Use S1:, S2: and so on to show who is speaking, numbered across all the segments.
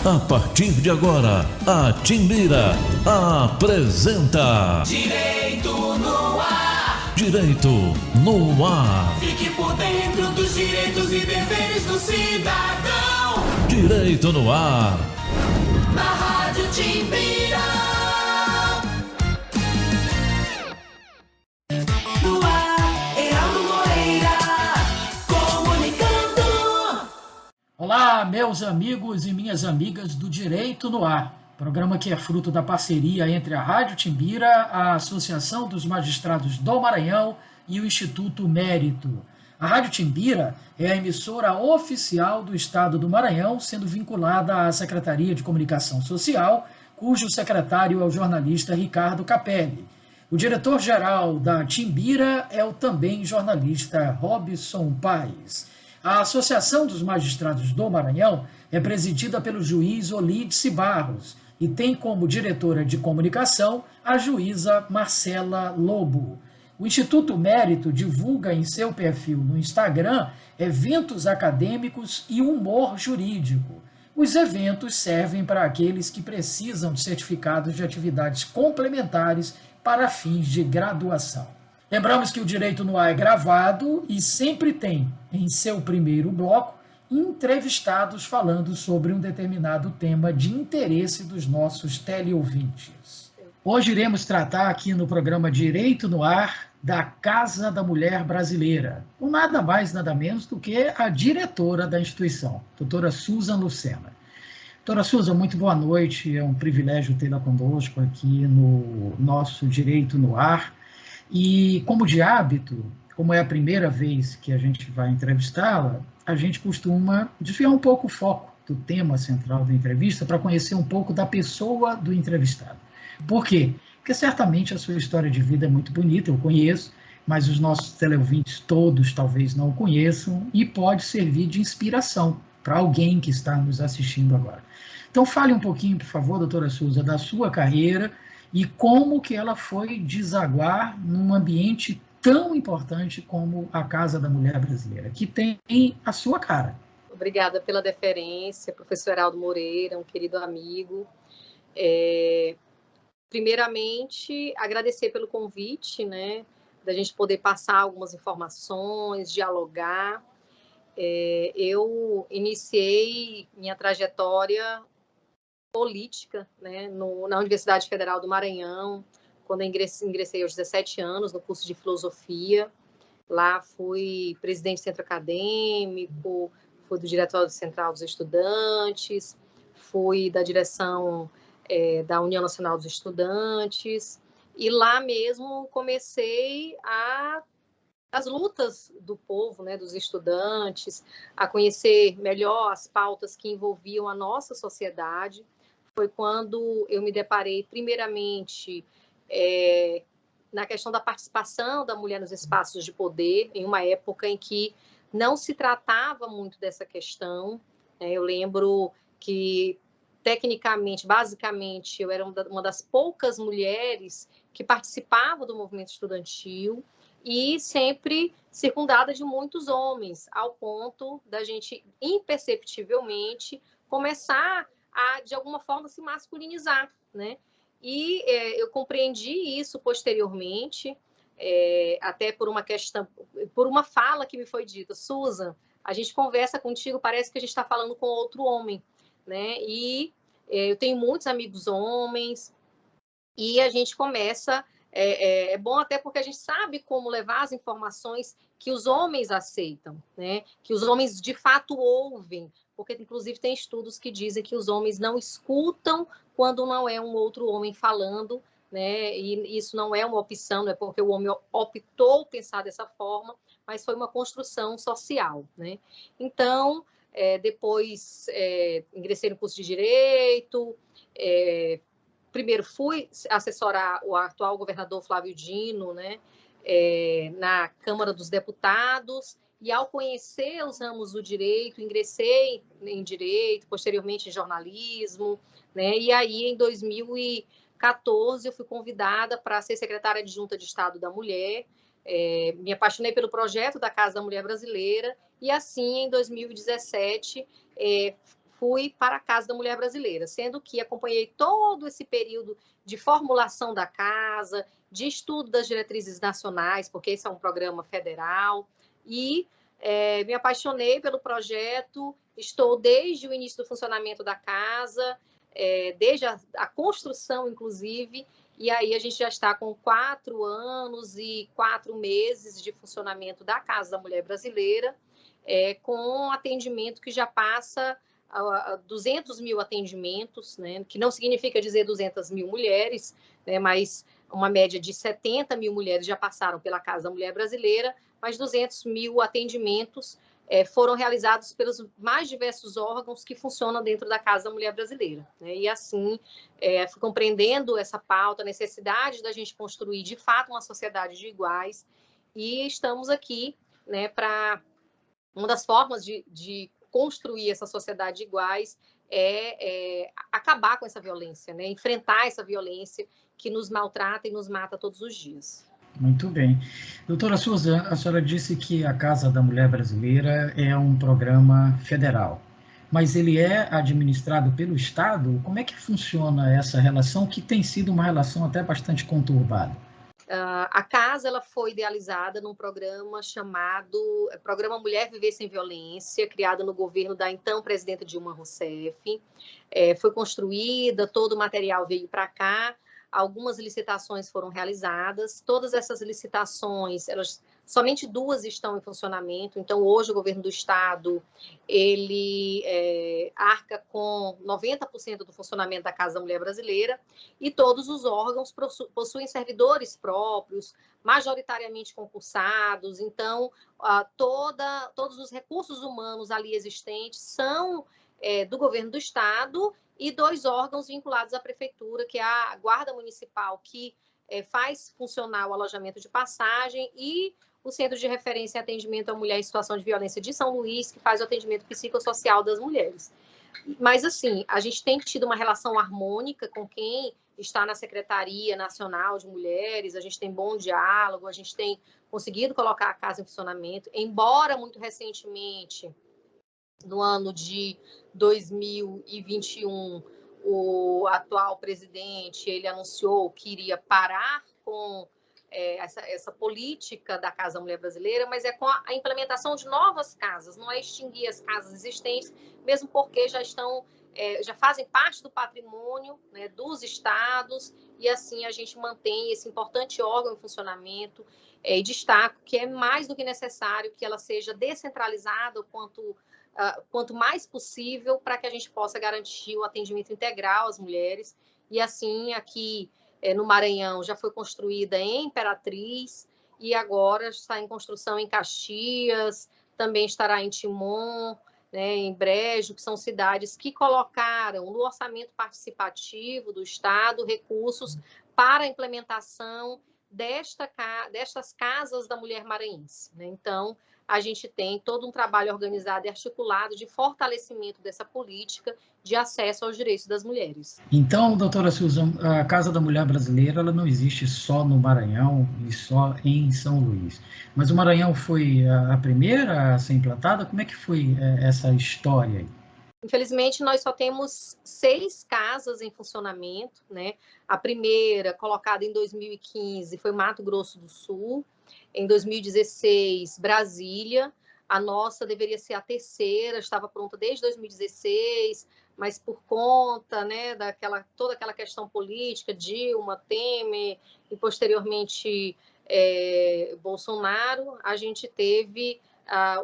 S1: A partir de agora, a Timbira apresenta
S2: Direito no Ar.
S1: Direito no Ar.
S2: Fique por dentro dos direitos e deveres do cidadão.
S1: Direito no Ar.
S2: Na Rádio Timbira. No ar, Heraldo Moreira, comunicando.
S3: Olá, meus amigos e minhas amigas do Direito no Ar, programa que é fruto da parceria entre a Rádio Timbira, a Associação dos Magistrados do Maranhão e o Instituto Mérito. A Rádio Timbira é a emissora oficial do Estado do Maranhão, sendo vinculada à Secretaria de Comunicação Social, cujo secretário é o jornalista Ricardo Capelli. O diretor-geral da Timbira é o também jornalista Robson Paes. A Associação dos Magistrados do Maranhão é presidida pelo juiz Olídice Barros e tem como diretora de comunicação a juíza Marcela Lobo. O Instituto Mérito divulga em seu perfil no Instagram eventos acadêmicos e humor jurídico. Os eventos servem para aqueles que precisam de certificados de atividades complementares para fins de graduação. Lembramos que o Direito no Ar é gravado e sempre tem, em seu primeiro bloco, entrevistados falando sobre um determinado tema de interesse dos nossos teleouvintes. Hoje iremos tratar aqui no programa Direito no Ar da Casa da Mulher Brasileira, com nada mais, nada menos do que a diretora da instituição, doutora Susan Lucena. Doutora Susan, muito boa noite, é um privilégio tê-la conosco aqui no nosso Direito no Ar. E, como de hábito, como é a primeira vez que a gente vai entrevistá-la, a gente costuma desviar um pouco o foco do tema central da entrevista para conhecer um pouco da pessoa do entrevistado. Por quê? Porque certamente a sua história de vida é muito bonita, eu conheço, mas os nossos teleouvintes todos talvez não o conheçam e pode servir de inspiração para alguém que está nos assistindo agora. Então, fale um pouquinho, por favor, doutora Susan, da sua carreira e como que ela foi desaguar num ambiente tão importante como a Casa da Mulher Brasileira, que tem a sua cara.
S4: Obrigada pela deferência, professor Heraldo Moreira, um querido amigo. Primeiramente, agradecer pelo convite, né, da gente poder passar algumas informações, dialogar. Eu iniciei minha trajetória política, né, na Universidade Federal do Maranhão, quando eu ingressei aos 17 anos no curso de filosofia. Lá fui presidente do centro acadêmico, fui do diretório central dos estudantes, fui da direção da União Nacional dos Estudantes, e lá mesmo comecei as lutas do povo, né, dos estudantes, a conhecer melhor as pautas que envolviam a nossa sociedade. Foi quando eu me deparei, primeiramente, na questão da participação da mulher nos espaços de poder, em uma época em que não se tratava muito dessa questão. Eu lembro que, tecnicamente, basicamente, eu era uma das poucas mulheres que participavam do movimento estudantil e sempre circundada de muitos homens, ao ponto da gente, imperceptivelmente, começar a, de alguma forma, se masculinizar, né? E eu compreendi isso posteriormente, até por uma questão, por uma fala que me foi dita: Susan, a gente conversa contigo, parece que a gente está falando com outro homem, né? E eu tenho muitos amigos homens, e a gente começa... É bom até porque a gente sabe como levar as informações que os homens aceitam, né? Que os homens de fato ouvem, porque inclusive tem estudos que dizem que os homens não escutam quando não é um outro homem falando, né? E isso não é uma opção, não é porque o homem optou pensar dessa forma, mas foi uma construção social, né? Então, depois ingressei no curso de Direito, primeiro fui assessorar o atual governador Flávio Dino, né, na Câmara dos Deputados, e ao conhecer os ramos do direito, ingressei em direito, posteriormente em jornalismo, né, e aí em 2014 eu fui convidada para ser secretária adjunta de Estado da Mulher. Me apaixonei pelo projeto da Casa da Mulher Brasileira, e assim em 2017 fui para a Casa da Mulher Brasileira, sendo que acompanhei todo esse período de formulação da casa, de estudo das diretrizes nacionais, porque esse é um programa federal, e me apaixonei pelo projeto, estou desde o início do funcionamento da casa, desde a construção, inclusive, e aí a gente já está com 4 anos e 4 meses de funcionamento da Casa da Mulher Brasileira, com um atendimento que já passa a 200 mil atendimentos, né, que não significa dizer 200 mil mulheres, né, mas uma média de 70 mil mulheres já passaram pela Casa da Mulher Brasileira, mas 200 mil atendimentos foram realizados pelos mais diversos órgãos que funcionam dentro da Casa da Mulher Brasileira, né? E assim, fui compreendendo essa pauta, a necessidade da gente construir, de fato, uma sociedade de iguais, e estamos aqui, né, para... Uma das formas de construir essa sociedade de iguais acabar com essa violência, né? Enfrentar essa violência que nos maltrata e nos mata todos os dias.
S3: Muito bem. Doutora Susan, a senhora disse que a Casa da Mulher Brasileira é um programa federal, mas ele é administrado pelo Estado? Como é que funciona essa relação, que tem sido uma relação até bastante conturbada?
S4: A casa ela foi idealizada num programa chamado Programa Mulher Viver Sem Violência, criado no governo da então presidenta Dilma Rousseff. Foi construída, todo o material veio para cá, algumas licitações foram realizadas, todas essas licitações, somente 2 estão em funcionamento, então hoje o governo do estado, ele arca com 90% do funcionamento da Casa da Mulher Brasileira, e todos os órgãos possuem servidores próprios, majoritariamente concursados, então todos os recursos humanos ali existentes são do governo do estado, e 2 órgãos vinculados à prefeitura, que é a Guarda Municipal, que faz funcionar o alojamento de passagem, e o Centro de Referência e Atendimento à Mulher em Situação de Violência de São Luís, que faz o atendimento psicossocial das mulheres. Mas, assim, a gente tem tido uma relação harmônica com quem está na Secretaria Nacional de Mulheres, a gente tem bom diálogo, a gente tem conseguido colocar a casa em funcionamento, embora muito recentemente, no ano de 2021, o atual presidente ele anunciou que iria parar com essa política da Casa da Mulher Brasileira, mas é com a implementação de novas casas, não é extinguir as casas existentes, mesmo porque já fazem parte do patrimônio, né, dos estados, e assim a gente mantém esse importante órgão em funcionamento, e destaco que é mais do que necessário que ela seja descentralizada quanto mais possível, para que a gente possa garantir o atendimento integral às mulheres. E assim, aqui no Maranhão já foi construída em Imperatriz, e agora está em construção em Caxias, também estará em Timon, né, em Brejo, que são cidades que colocaram no orçamento participativo do Estado recursos para a implementação destas casas da mulher maranhense, né? Então, a gente tem todo um trabalho organizado e articulado de fortalecimento dessa política de acesso aos direitos das mulheres.
S3: Então, doutora Susan, a Casa da Mulher Brasileira ela não existe só no Maranhão e só em São Luís, mas o Maranhão foi a primeira a ser implantada? Como é que foi essa história aí?
S4: Infelizmente, nós só temos 6 casas em funcionamento, né? A primeira, colocada em 2015, foi Mato Grosso do Sul. Em 2016, Brasília. A nossa deveria ser a terceira, estava pronta desde 2016, mas por conta, né, toda aquela questão política, Dilma, Temer e posteriormente Bolsonaro, a gente teve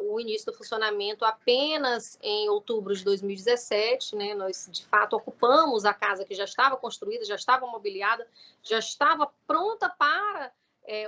S4: o início do funcionamento apenas em outubro de 2017, né? Nós, de fato, ocupamos a casa que já estava construída, já estava mobiliada, já estava pronta para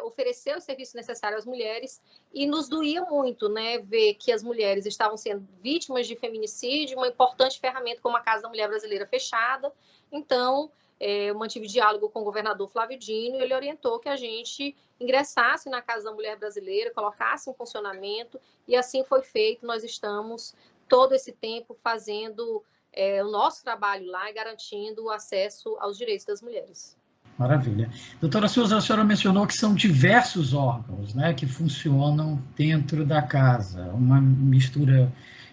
S4: oferecer os serviços necessários às mulheres, e nos doía muito, né, ver que as mulheres estavam sendo vítimas de feminicídio, uma importante ferramenta como a Casa da Mulher Brasileira fechada. Então, eu mantive diálogo com o governador Flávio Dino, e ele orientou que a gente ingressasse na Casa da Mulher Brasileira, colocasse em funcionamento, e assim foi feito. Nós estamos todo esse tempo fazendo o nosso trabalho lá e garantindo o acesso aos direitos das mulheres.
S3: Maravilha. Doutora Susan, a senhora mencionou que são diversos órgãos, né, que funcionam dentro da casa, uma mistura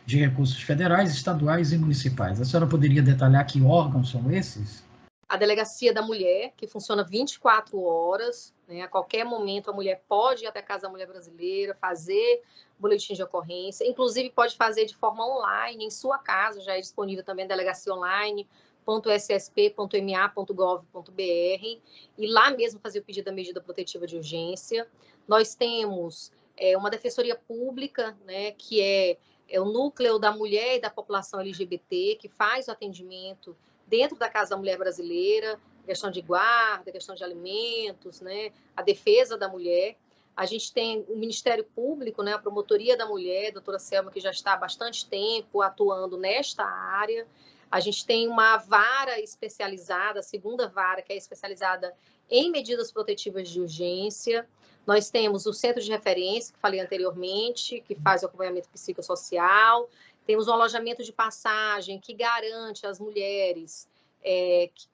S3: de recursos federais, estaduais e municipais. A senhora poderia detalhar que órgãos são esses?
S4: A Delegacia da Mulher, que funciona 24 horas, né? A qualquer momento a mulher pode ir até a Casa da Mulher Brasileira, fazer boletim de ocorrência, inclusive pode fazer de forma online, em sua casa, já é disponível também a delegacia online.ssp.ma.gov.br, e lá mesmo fazer o pedido da medida protetiva de urgência. Nós temos uma defensoria pública, né, que é o núcleo da mulher e da população LGBT, que faz o atendimento dentro da Casa da Mulher Brasileira, questão de guarda, questão de alimentos, né, a defesa da mulher. A gente tem o Ministério Público, né, a Promotoria da Mulher, a doutora Selma, que já está há bastante tempo atuando nesta área. A gente tem uma vara especializada, a segunda vara, que é especializada em medidas protetivas de urgência. Nós temos o Centro de Referência, que falei anteriormente, que faz o acompanhamento psicossocial. Temos um alojamento de passagem que garante às mulheres que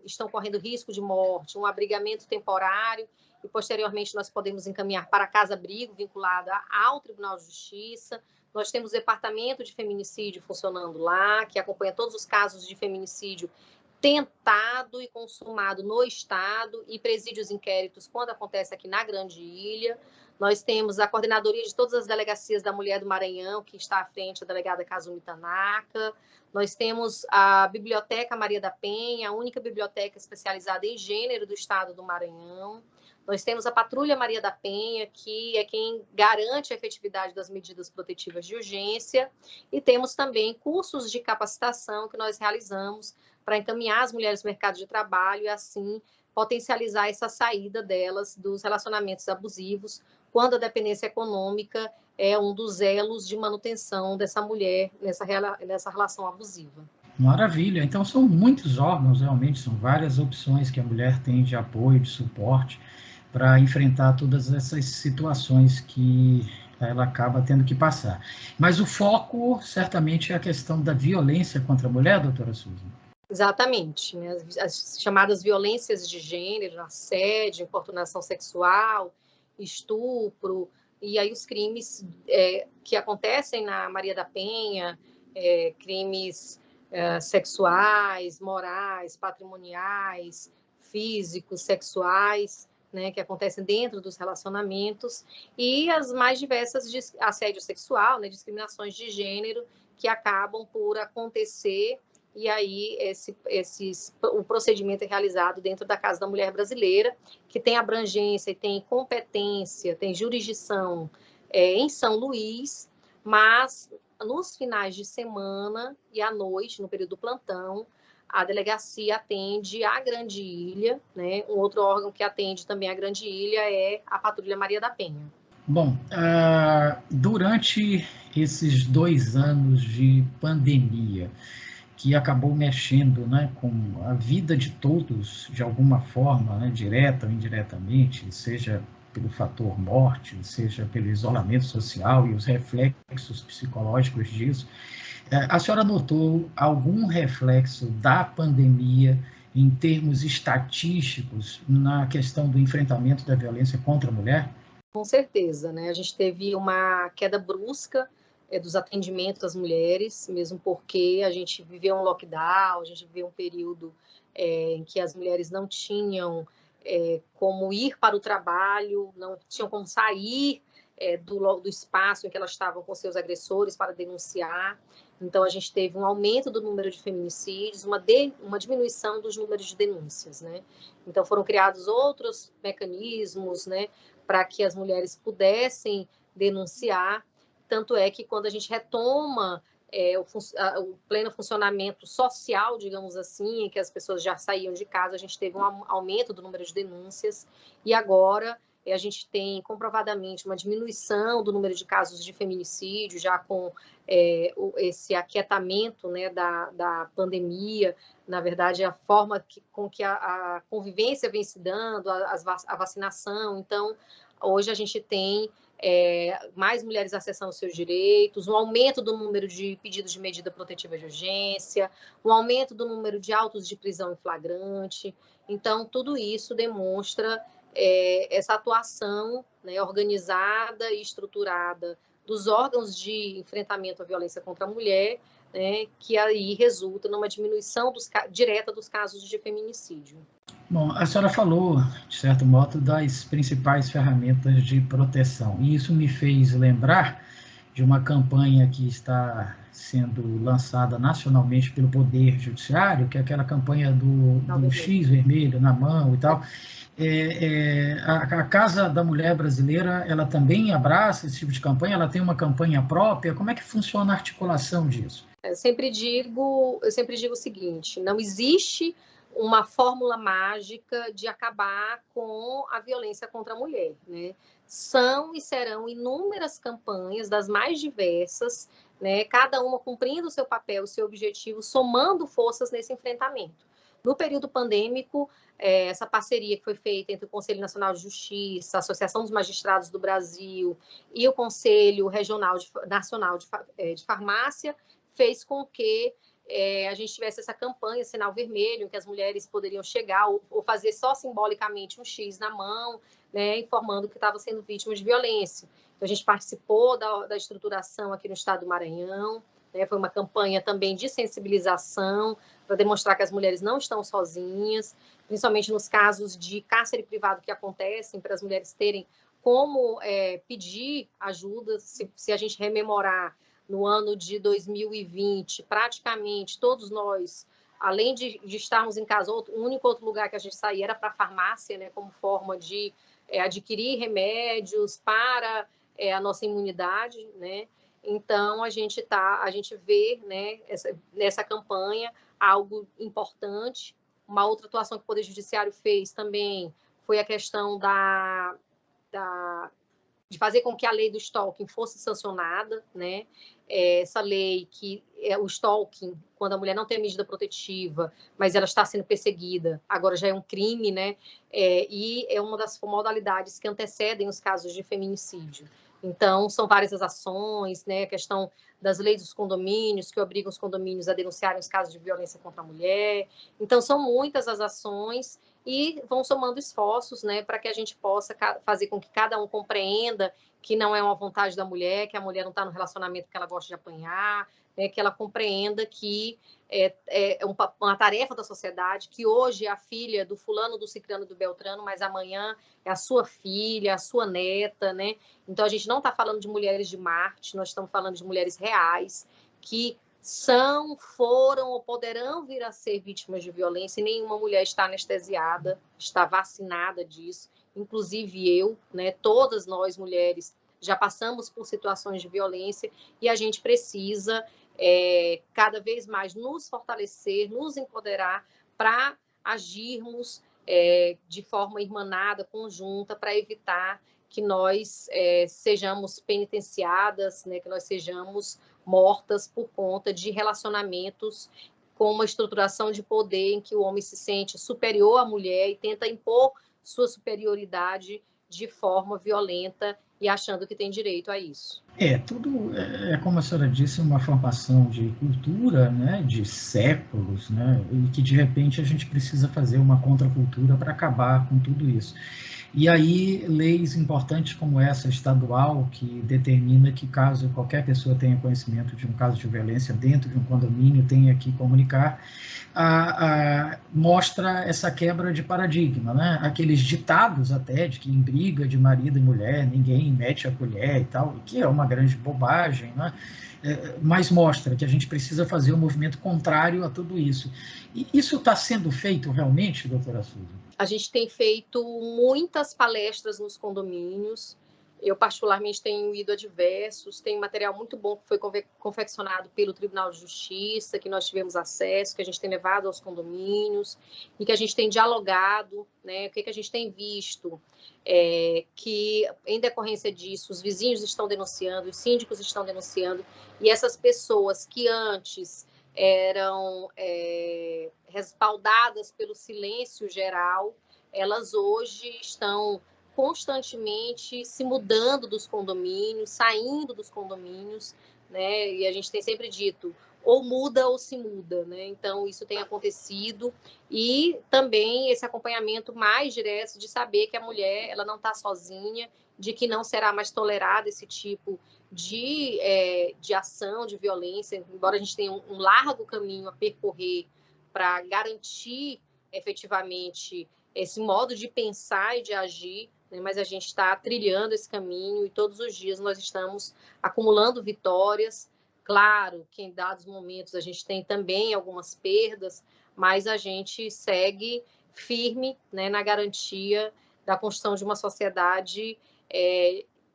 S4: estão correndo risco de morte, um abrigamento temporário, e posteriormente nós podemos encaminhar para a casa-abrigo, vinculada ao Tribunal de Justiça. Nós temos o Departamento de Feminicídio funcionando lá, que acompanha todos os casos de feminicídio tentado e consumado no Estado, e presídios inquéritos quando acontece aqui na Grande Ilha. Nós temos a coordenadoria de todas as delegacias da Mulher do Maranhão, que está à frente da delegada Kazumi Tanaka. Nós temos a Biblioteca Maria da Penha, a única biblioteca especializada em gênero do Estado do Maranhão. Nós temos a Patrulha Maria da Penha, que é quem garante a efetividade das medidas protetivas de urgência. E temos também cursos de capacitação que nós realizamos para encaminhar as mulheres no mercado de trabalho e, assim, potencializar essa saída delas dos relacionamentos abusivos, quando a dependência econômica é um dos elos de manutenção dessa mulher nessa relação abusiva.
S3: Maravilha. Então, são muitos órgãos, realmente, são várias opções que a mulher tem de apoio, de suporte, para enfrentar todas essas situações que ela acaba tendo que passar. Mas o foco, certamente, é a questão da violência contra a mulher, doutora Susan?
S4: Exatamente, né? As chamadas violências de gênero, assédio, importunação sexual, estupro, e aí os crimes que acontecem na Maria da Penha, crimes sexuais, morais, patrimoniais, físicos, sexuais, né, que acontecem dentro dos relacionamentos, e as mais diversas de assédio sexual, né, discriminações de gênero, que acabam por acontecer, e aí o procedimento é realizado dentro da Casa da Mulher Brasileira, que tem abrangência, tem competência, tem jurisdição em São Luís, mas nos finais de semana e à noite, no período do plantão, a delegacia atende a Grande Ilha, né? Um outro órgão que atende também a Grande Ilha é a Patrulha Maria da Penha.
S3: Bom, durante esses 2 anos de pandemia, que acabou mexendo, né, com a vida de todos, de alguma forma, né, direta ou indiretamente, seja pelo fator morte, seja pelo isolamento social e os reflexos psicológicos disso, a senhora notou algum reflexo da pandemia em termos estatísticos na questão do enfrentamento da violência contra a mulher?
S4: Com certeza, né? A gente teve uma queda brusca dos atendimentos às mulheres, mesmo porque a gente viveu um lockdown, a gente viveu um período em que as mulheres não tinham como ir para o trabalho, não tinham como sair do espaço em que elas estavam com seus agressores para denunciar. Então, a gente teve um aumento do número de feminicídios, uma diminuição dos números de denúncias, né? Então, foram criados outros mecanismos, né, para que as mulheres pudessem denunciar. Tanto é que, quando a gente retoma o pleno funcionamento social, digamos assim, em que as pessoas já saíam de casa, a gente teve um aumento do número de denúncias, e agora a gente tem comprovadamente uma diminuição do número de casos de feminicídio, já com esse aquietamento, né, da pandemia. Na verdade, a forma com que a convivência vem se dando, a vacinação. Então, hoje a gente tem mais mulheres acessando seus direitos, um aumento do número de pedidos de medida protetiva de urgência, um aumento do número de autos de prisão em flagrante. Então, tudo isso demonstra essa atuação, né, organizada e estruturada dos órgãos de enfrentamento à violência contra a mulher, né, que aí resulta numa diminuição direta dos casos de feminicídio.
S3: Bom, a senhora falou, de certo modo, das principais ferramentas de proteção, e isso me fez lembrar de uma campanha que está sendo lançada nacionalmente pelo Poder Judiciário, que é aquela campanha do X vermelho na mão e tal. A Casa da Mulher Brasileira, ela também abraça esse tipo de campanha? Ela tem uma campanha própria? Como é que funciona a articulação disso?
S4: Eu sempre digo o seguinte: não existe uma fórmula mágica de acabar com a violência contra a mulher, né? São e serão inúmeras campanhas, das mais diversas, né? Cada uma cumprindo o seu papel, o seu objetivo, somando forças nesse enfrentamento. No período pandêmico, essa parceria que foi feita entre o Conselho Nacional de Justiça, a Associação dos Magistrados do Brasil e o Conselho Nacional de Farmácia fez com que a gente tivesse essa campanha Sinal Vermelho, em que as mulheres poderiam chegar ou fazer só simbolicamente um X na mão, né, informando que estava sendo vítima de violência. Então, a gente participou da estruturação aqui no estado do Maranhão, né, foi uma campanha também de sensibilização para demonstrar que as mulheres não estão sozinhas, principalmente nos casos de cárcere privado que acontecem, para as mulheres terem como pedir ajuda. Se a gente rememorar, no ano de 2020, praticamente todos nós, além de estarmos em casa, o único outro lugar que a gente saía era para a farmácia, né, como forma de adquirir remédios para a nossa imunidade, né? Então, a gente vê, né, nessa campanha algo importante. Uma outra atuação que o Poder Judiciário fez também foi a questão de fazer com que a lei do stalking fosse sancionada, né? Essa lei que o stalking, quando a mulher não tem a medida protetiva, mas ela está sendo perseguida, agora já é um crime, né? E é uma das modalidades que antecedem os casos de feminicídio. Então, são várias as ações, né? A questão das leis dos condomínios, que obrigam os condomínios a denunciarem os casos de violência contra a mulher. Então, são muitas as ações e vão somando esforços, né, para que a gente possa fazer com que cada um compreenda que não é uma vontade da mulher, que a mulher não está no relacionamento porque ela gosta de apanhar, né, que ela compreenda que é uma tarefa da sociedade, que hoje é a filha do fulano, do ciclano, do beltrano, mas amanhã é a sua filha, a sua neta, né? Então, a gente não está falando de mulheres de Marte, nós estamos falando de mulheres reais, que foram ou poderão vir a ser vítimas de violência, e nenhuma mulher está anestesiada, está vacinada disso, inclusive eu, né? Todas nós mulheres já passamos por situações de violência e a gente precisa cada vez mais nos fortalecer, nos empoderar para agirmos de forma irmanada, conjunta, para evitar que nós sejamos penitenciadas, né? Que nós sejamos mortas por conta de relacionamentos com uma estruturação de poder em que o homem se sente superior à mulher e tenta impor sua superioridade de forma violenta e achando que tem direito a isso.
S3: Tudo como a senhora disse, uma formação de cultura, né, de séculos, né, e que de repente a gente precisa fazer uma contracultura para acabar com tudo isso. E aí, leis importantes como essa estadual, que determina que caso qualquer pessoa tenha conhecimento de um caso de violência dentro de um condomínio, tenha que comunicar, mostra essa quebra de paradigma, né? Aqueles ditados até de que em briga de marido e mulher ninguém mete a colher e tal, que é uma grande bobagem, né? Mas mostra que a gente precisa fazer um movimento contrário a tudo isso. E isso está sendo feito realmente, doutora Suzy?
S4: A gente tem feito muitas palestras nos condomínios. Eu, particularmente, tenho ido a diversos. Tem material muito bom que foi confeccionado pelo Tribunal de Justiça, que nós tivemos acesso, que a gente tem levado aos condomínios e que a gente tem dialogado, né? O que a gente tem visto? Que, em decorrência disso, os vizinhos estão denunciando, os síndicos estão denunciando, e essas pessoas que antes eram respaldadas pelo silêncio geral, elas hoje estão constantemente se mudando dos condomínios, saindo dos condomínios, né? E a gente tem sempre dito, ou muda ou se muda, né? Então, isso tem acontecido, e também esse acompanhamento mais direto de saber que a mulher ela não está sozinha de que não será mais tolerado esse tipo de ação, de violência, embora a gente tenha um largo caminho a percorrer para garantir efetivamente esse modo de pensar e de agir, né? Mas a gente está trilhando esse caminho e todos os dias nós estamos acumulando vitórias. Claro que em dados momentos a gente tem também algumas perdas, mas a gente segue firme, né, na garantia da construção de uma sociedade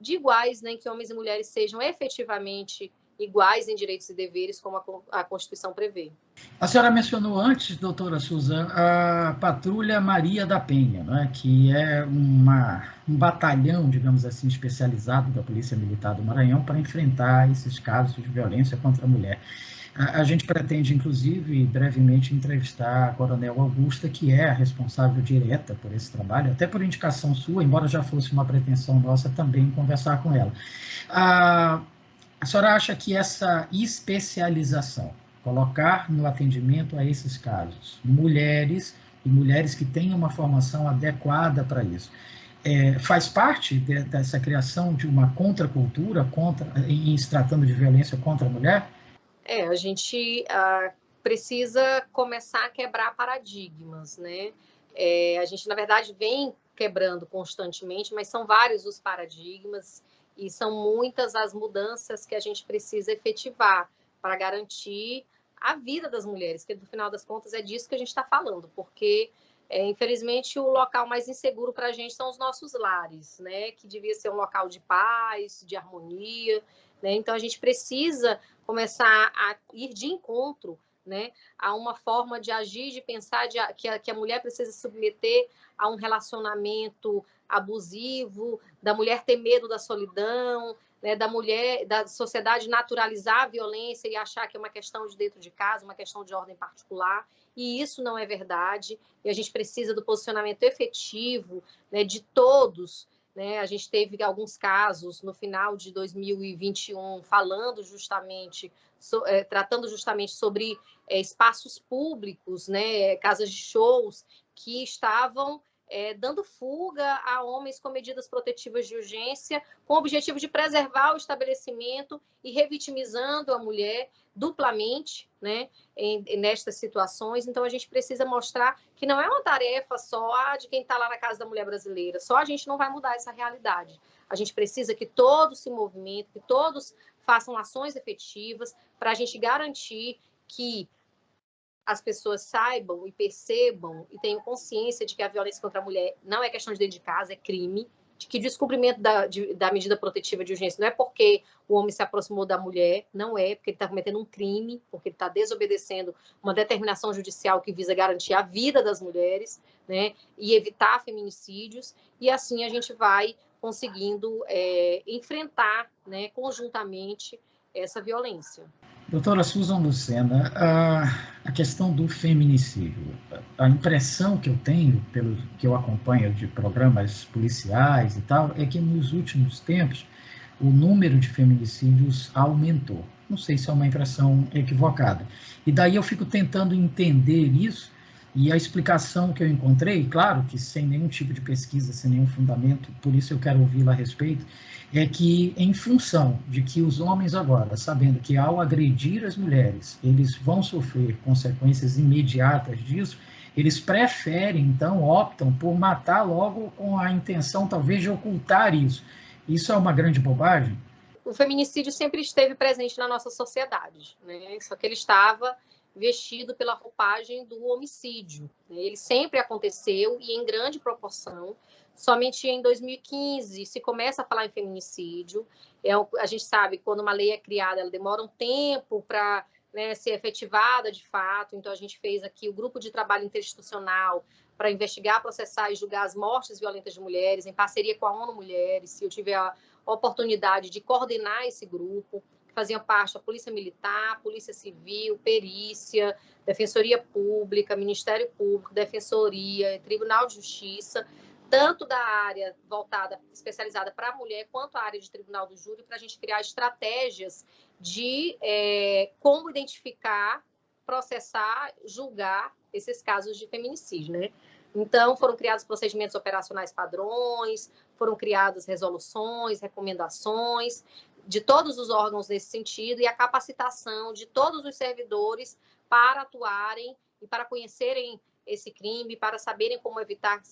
S4: de iguais, né, em que homens e mulheres sejam efetivamente iguais em direitos e deveres, como a Constituição prevê.
S3: A senhora mencionou antes, doutora Susan, a Patrulha Maria da Penha, né, que é um batalhão, digamos assim, especializado da Polícia Militar do Maranhão para enfrentar esses casos de violência contra a mulher. A gente pretende, inclusive, brevemente entrevistar a Coronel Augusta, que é a responsável direta por esse trabalho, até por indicação sua, embora já fosse uma pretensão nossa também conversar com ela. A senhora acha que essa especialização, colocar no atendimento a esses casos mulheres e mulheres que tenham uma formação adequada para isso, faz parte dessa criação de uma contracultura em se tratando de violência contra a mulher?
S4: A gente precisa começar a quebrar paradigmas, né? A gente, na verdade, vem quebrando constantemente, mas são vários os paradigmas e são muitas as mudanças que a gente precisa efetivar para garantir a vida das mulheres, que no final das contas é disso que a gente está falando, porque, infelizmente, o local mais inseguro para a gente são os nossos lares, né? Que devia ser um local de paz, de harmonia, né? Então, a gente precisa começar a ir de encontro, né, a uma forma de agir, de pensar que a mulher precisa se submeter a um relacionamento abusivo, da mulher ter medo da solidão, né, da sociedade naturalizar a violência e achar que é uma questão de dentro de casa, uma questão de ordem particular, e isso não é verdade, e a gente precisa do posicionamento efetivo, né, de todos, né? A gente teve alguns casos no final de 2021 tratando justamente sobre espaços públicos, né, casas de shows que estavam dando fuga a homens com medidas protetivas de urgência, com o objetivo de preservar o estabelecimento e revitimizando a mulher duplamente, né, nestas situações. Então, a gente precisa mostrar que não é uma tarefa só de quem está lá na Casa da Mulher Brasileira, só a gente não vai mudar essa realidade. A gente precisa que todos se movimentem, que todos façam ações efetivas para a gente garantir que as pessoas saibam e percebam e tenham consciência de que a violência contra a mulher não é questão de dentro de casa, é crime, de que o descumprimento da medida protetiva de urgência não é porque o homem se aproximou da mulher, não é, porque ele está cometendo um crime, porque ele está desobedecendo uma determinação judicial que visa garantir a vida das mulheres, né, e evitar feminicídios, e assim a gente vai conseguindo enfrentar, né, conjuntamente essa violência.
S3: Doutora Susan Lucena, a questão do feminicídio, a impressão que eu tenho, pelo que eu acompanho de programas policiais e tal, é que nos últimos tempos o número de feminicídios aumentou. Não sei se é uma impressão equivocada. E daí eu fico tentando entender isso, e a explicação que eu encontrei, claro que sem nenhum tipo de pesquisa, sem nenhum fundamento, por isso eu quero ouvi-la a respeito, é que em função de que os homens agora, sabendo que ao agredir as mulheres, eles vão sofrer consequências imediatas disso, eles preferem, então, optam por matar logo com a intenção, talvez, de ocultar isso. Isso é uma grande bobagem?
S4: O feminicídio sempre esteve presente na nossa sociedade, né? Só que ele estava vestido pela roupagem do homicídio. Ele sempre aconteceu e em grande proporção. Somente em 2015 se começa a falar em feminicídio. A gente sabe que quando uma lei é criada, ela demora um tempo para, né, ser efetivada de fato. Então, a gente fez aqui o grupo de trabalho interinstitucional para investigar, processar e julgar as mortes violentas de mulheres, em parceria com a ONU Mulheres. Eu tive a oportunidade de coordenar esse grupo, que faziam parte da Polícia Militar, Polícia Civil, Perícia, Defensoria Pública, Ministério Público, Defensoria, Tribunal de Justiça, tanto da área voltada, especializada para a mulher, quanto a área de Tribunal do Júri, para a gente criar estratégias de como identificar, processar, julgar esses casos de feminicídio, né? Então, foram criados procedimentos operacionais padrões, foram criadas resoluções, recomendações de todos os órgãos nesse sentido e a capacitação de todos os servidores para atuarem e para conhecerem esse crime, para saberem como evitar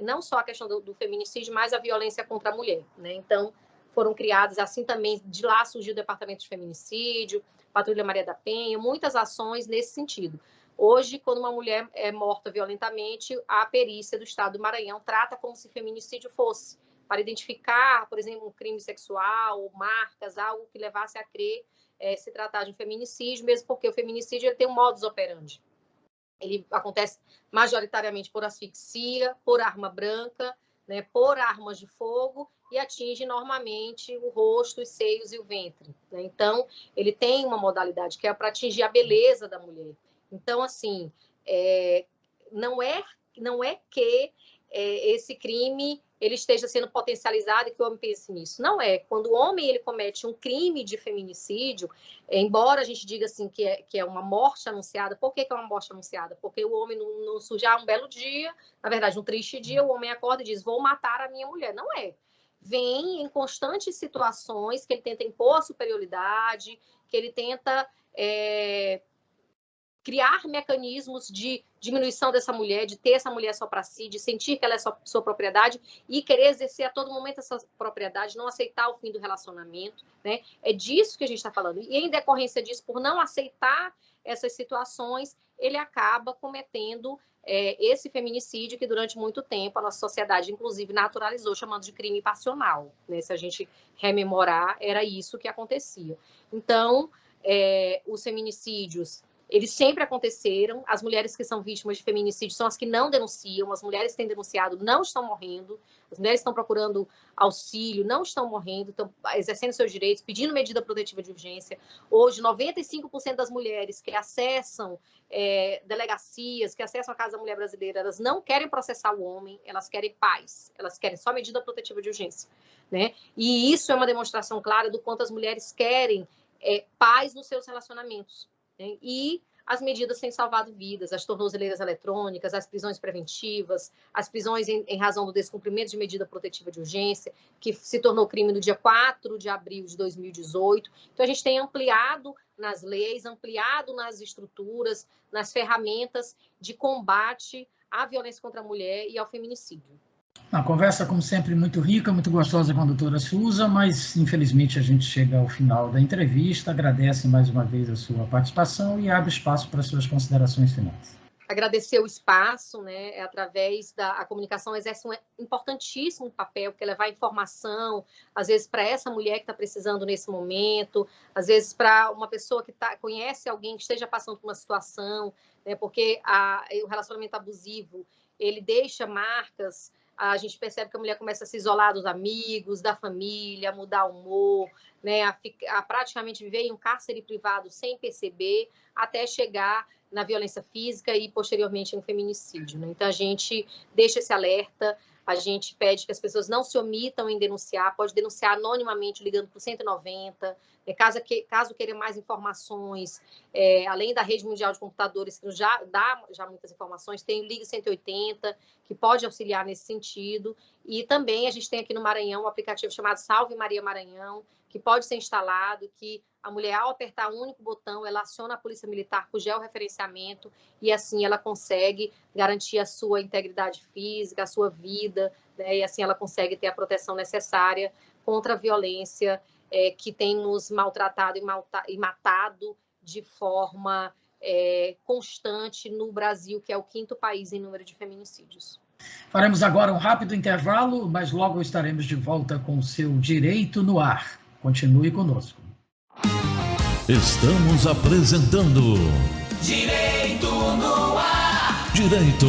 S4: não só a questão do feminicídio, mas a violência contra a mulher, né? Então, foram criados, assim também, de lá surgiu o Departamento de Feminicídio, Patrulha Maria da Penha, muitas ações nesse sentido. Hoje, quando uma mulher é morta violentamente, a perícia do Estado do Maranhão trata como se feminicídio fosse, para identificar, por exemplo, um crime sexual, marcas, algo que levasse a crer se tratar de um feminicídio, mesmo porque o feminicídio ele tem um modus operandi. Ele acontece majoritariamente por asfixia, por arma branca, né, por armas de fogo e atinge normalmente o rosto, os seios e o ventre, né? Então, ele tem uma modalidade que é para atingir a beleza da mulher. Então, assim, não é que esse crime ele esteja sendo potencializado e que o homem pense nisso. Não é. Quando o homem ele comete um crime de feminicídio, embora a gente diga assim que é uma morte anunciada, por que é uma morte anunciada? Porque o homem não surge um belo dia, na verdade, um triste dia, o homem acorda e diz, vou matar a minha mulher. Não é. Vem em constantes situações que ele tenta impor a superioridade, que ele tenta criar mecanismos de diminuição dessa mulher, de ter essa mulher só para si, de sentir que ela é sua propriedade e querer exercer a todo momento essa propriedade, não aceitar o fim do relacionamento, né? É disso que a gente está falando. E em decorrência disso, por não aceitar essas situações, ele acaba cometendo esse feminicídio que durante muito tempo a nossa sociedade, inclusive, naturalizou, chamando de crime passional, né? Se a gente rememorar, era isso que acontecia. Então, os feminicídios eles sempre aconteceram. As mulheres que são vítimas de feminicídio são as que não denunciam. As mulheres que têm denunciado não estão morrendo. As mulheres que estão procurando auxílio não estão morrendo, estão exercendo seus direitos, pedindo medida protetiva de urgência. Hoje, 95% das mulheres que acessam delegacias, que acessam a Casa da Mulher Brasileira, elas não querem processar o homem, elas querem paz. Elas querem só medida protetiva de urgência, né? E isso é uma demonstração clara do quanto as mulheres querem paz nos seus relacionamentos. E as medidas têm salvado vidas, as tornozeleiras eletrônicas, as prisões preventivas, as prisões em razão do descumprimento de medida protetiva de urgência, que se tornou crime no dia 4 de abril de 2018. Então, a gente tem ampliado nas leis, ampliado nas estruturas, nas ferramentas de combate à violência contra a mulher e ao feminicídio.
S3: Uma conversa, como sempre, muito rica, muito gostosa com a doutora Susa, mas, infelizmente, a gente chega ao final da entrevista. Agradece mais uma vez a sua participação e abre espaço para suas considerações finais.
S4: Agradecer o espaço, né? Através a comunicação exerce um importantíssimo papel, que é levar informação, às vezes para essa mulher que está precisando nesse momento, às vezes para uma pessoa que conhece alguém que esteja passando por uma situação, né? Porque o relacionamento abusivo, ele deixa marcas. A gente percebe que a mulher começa a se isolar dos amigos, da família, a mudar o humor, né? a praticamente viver em um cárcere privado sem perceber, até chegar na violência física e, posteriormente, no feminicídio, né? Então, a gente deixa esse alerta, a gente pede que as pessoas não se omitam em denunciar, pode denunciar anonimamente ligando para o 190, caso queira mais informações, além da rede mundial de computadores, que já dá muitas informações, tem o Ligue 180, que pode auxiliar nesse sentido, e também a gente tem aqui no Maranhão um aplicativo chamado Salve Maria Maranhão, que pode ser instalado, que a mulher, ao apertar um único botão, ela aciona a Polícia Militar com georreferenciamento e, assim, ela consegue garantir a sua integridade física, a sua vida, né? E, assim, ela consegue ter a proteção necessária contra a violência que tem nos maltratado e matado de forma constante no Brasil, que é o 5º país em número de feminicídios.
S3: Faremos agora um rápido intervalo, mas logo estaremos de volta com o seu Direito no Ar. Continue conosco.
S1: Estamos apresentando
S2: Direito no Ar.
S1: Direito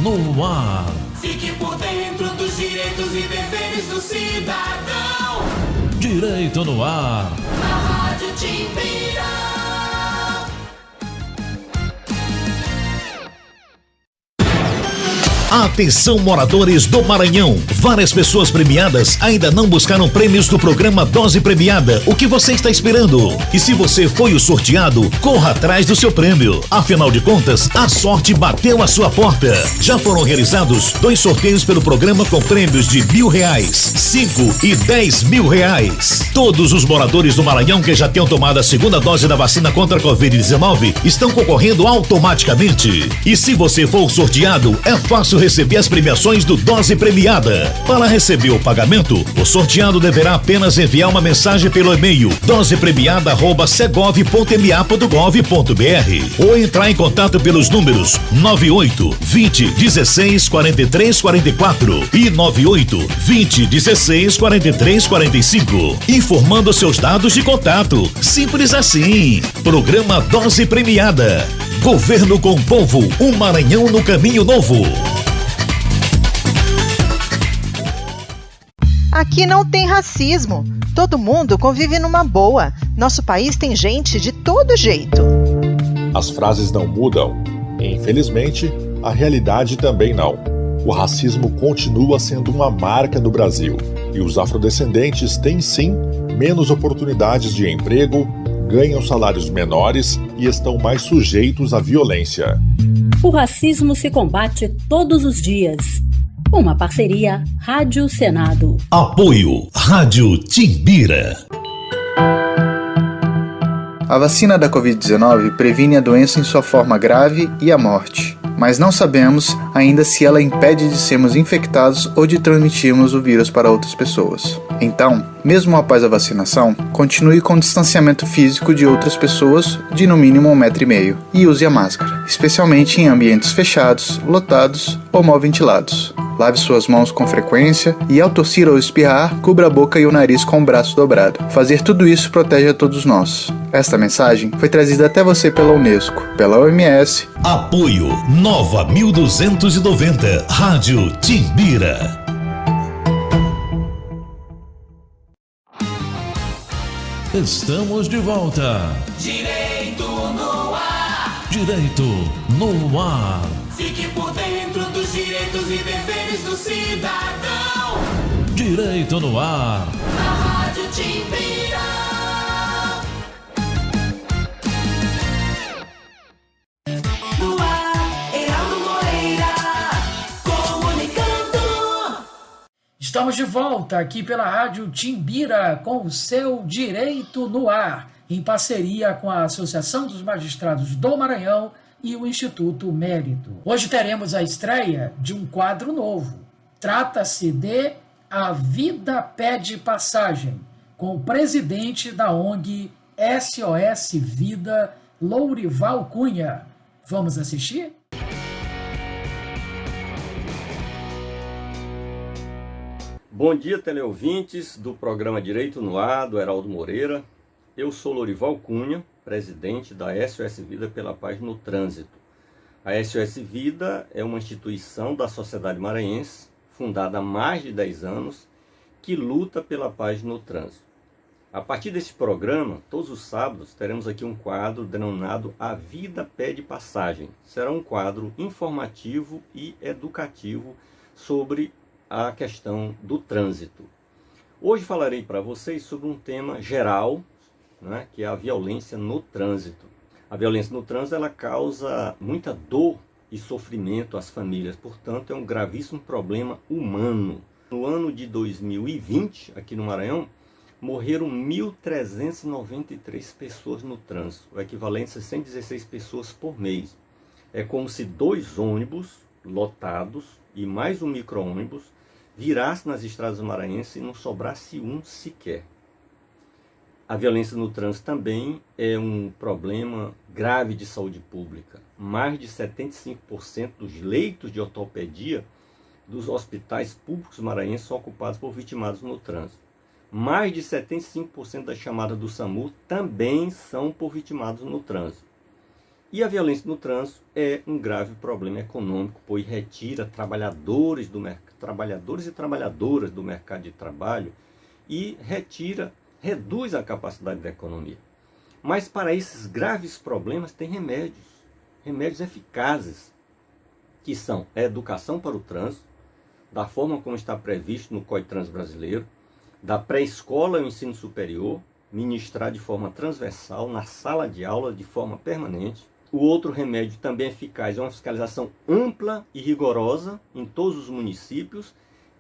S1: no Ar.
S2: Fique por dentro dos direitos e deveres do cidadão.
S1: Direito no Ar.
S2: Na Rádio Timbira.
S5: Atenção, moradores do Maranhão. Várias pessoas premiadas ainda não buscaram prêmios do programa Dose Premiada. O que você está esperando? E se você foi o sorteado, corra atrás do seu prêmio. Afinal de contas, a sorte bateu a sua porta. Já foram realizados 2 sorteios pelo programa com prêmios de R$1.000, 5 e 10 mil reais. Todos os moradores do Maranhão que já tenham tomado a segunda dose da vacina contra a Covid-19 estão concorrendo automaticamente. E se você for sorteado, é fácil receber as premiações do Dose Premiada. Para receber o pagamento, o sorteado deverá apenas enviar uma mensagem pelo e-mail dosepremiada@segov.ma.gov.br ou entrar em contato pelos números 98 20 16 43 44 e 98 20 16 43 45, informando seus dados de contato. Simples assim. Programa Dose Premiada. Governo com o povo, um Maranhão no caminho novo.
S6: Aqui não tem racismo. Todo mundo convive numa boa. Nosso país tem gente de todo jeito.
S7: As frases não mudam. E, infelizmente, a realidade também não. O racismo continua sendo uma marca no Brasil. E os afrodescendentes têm, sim, menos oportunidades de emprego, ganham salários menores e estão mais sujeitos à violência.
S8: O racismo se combate todos os dias. Uma parceria Rádio Senado.
S5: Apoio Rádio Timbira.
S9: A vacina da Covid-19 previne a doença em sua forma grave e a morte, mas não sabemos ainda se ela impede de sermos infectados ou de transmitirmos o vírus para outras pessoas. Então, mesmo após a vacinação, continue com o distanciamento físico de outras pessoas de no mínimo 1,5 m e use a máscara, especialmente em ambientes fechados, lotados ou mal ventilados. Lave suas mãos com frequência e, ao tossir ou espirrar, cubra a boca e o nariz com o braço dobrado. Fazer tudo isso protege a todos nós. Esta mensagem foi trazida até você pela Unesco, pela OMS.
S5: Apoio Nova 1290, Rádio Timbira.
S1: Estamos de volta.
S2: Direito no ar.
S1: Direito no ar.
S2: Fique por dentro dos direitos e deveres do cidadão.
S1: Direito no ar.
S2: Na Rádio Timbira. No ar, Heraldo Moreira, comunicando.
S3: Estamos de volta aqui pela Rádio Timbira com o seu Direito no Ar, em parceria com a Associação dos Magistrados do Maranhão e o Instituto Mérito. Hoje teremos a estreia de um quadro novo. Trata-se de A Vida Pede Passagem, com o presidente da ONG SOS Vida, Lourival Cunha. Vamos assistir?
S10: Bom dia, teleouvintes do programa Direito no Ar, do Heraldo Moreira. Eu sou Lourival Cunha, presidente da SOS Vida pela Paz no Trânsito. A SOS Vida é uma instituição da sociedade maranhense, fundada há mais de 10 anos, que luta pela paz no trânsito. A partir desse programa, todos os sábados, teremos aqui um quadro denominado A Vida Pede Passagem. Será um quadro informativo e educativo sobre a questão do trânsito. Hoje falarei para vocês sobre um tema geral, né, que é a violência no trânsito. A violência no trânsito ela causa muita dor e sofrimento às famílias, portanto é um gravíssimo problema humano. No ano de 2020, aqui no Maranhão, morreram 1.393 pessoas no trânsito, o equivalente a 116 pessoas por mês. É como se 2 ônibus lotados e mais um micro-ônibus virassem nas estradas maranhenses e não sobrasse um sequer. A violência no trânsito também é um problema grave de saúde pública. Mais de 75% dos leitos de ortopedia dos hospitais públicos maranhenses são ocupados por vitimados no trânsito. Mais de 75% das chamadas do SAMU também são por vitimados no trânsito. E a violência no trânsito é um grave problema econômico, pois retira trabalhadores e trabalhadoras do mercado de trabalho e reduz a capacidade da economia. Mas para esses graves problemas tem remédios eficazes. que são a educação para o trânsito, da forma como está previsto no Código de Trânsito Brasileiro, da pré-escola ao ensino superior, ministrar de forma transversal na sala de aula de forma permanente. O outro remédio também eficaz é uma fiscalização ampla e rigorosa em todos os municípios,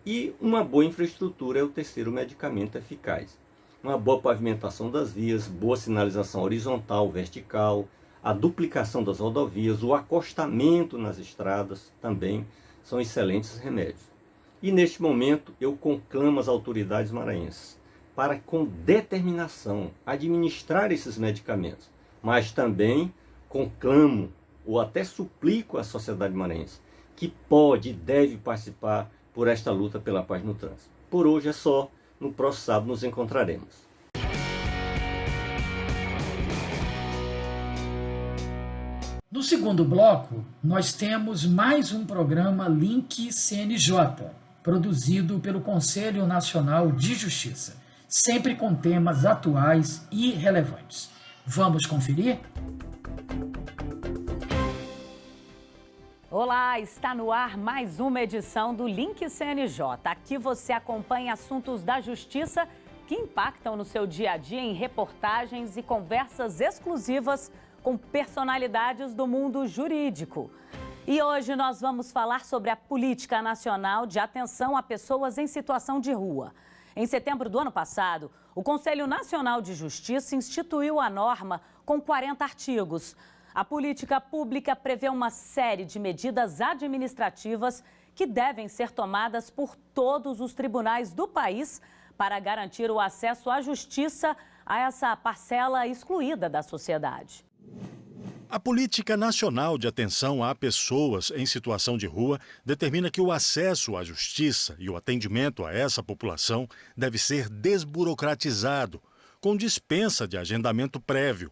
S10: e uma boa infraestrutura é o terceiro medicamento eficaz. Uma boa pavimentação das vias, boa sinalização horizontal, vertical, a duplicação das rodovias, o acostamento nas estradas também são excelentes remédios. E neste momento eu conclamo as autoridades maranhenses para, com determinação, administrar esses medicamentos, mas também conclamo ou até suplico à sociedade maranhense que pode e deve participar por esta luta pela paz no trânsito. Por hoje é só, no próximo sábado nos encontraremos.
S3: No segundo bloco, nós temos mais um programa Link CNJ, produzido pelo Conselho Nacional de Justiça, sempre com temas atuais e relevantes. Vamos conferir?
S11: Olá, está no ar mais uma edição do Link CNJ. Aqui você acompanha assuntos da justiça que impactam no seu dia a dia em reportagens e conversas exclusivas com personalidades do mundo jurídico. E hoje nós vamos falar sobre a Política Nacional de Atenção a Pessoas em Situação de Rua. Em setembro do ano passado, o Conselho Nacional de Justiça instituiu a norma com 40 artigos. A política pública prevê uma série de medidas administrativas que devem ser tomadas por todos os tribunais do país para garantir o acesso à justiça a essa parcela excluída da sociedade.
S12: A Política Nacional de Atenção a Pessoas em Situação de Rua determina que o acesso à justiça e o atendimento a essa população deve ser desburocratizado, com dispensa de agendamento prévio.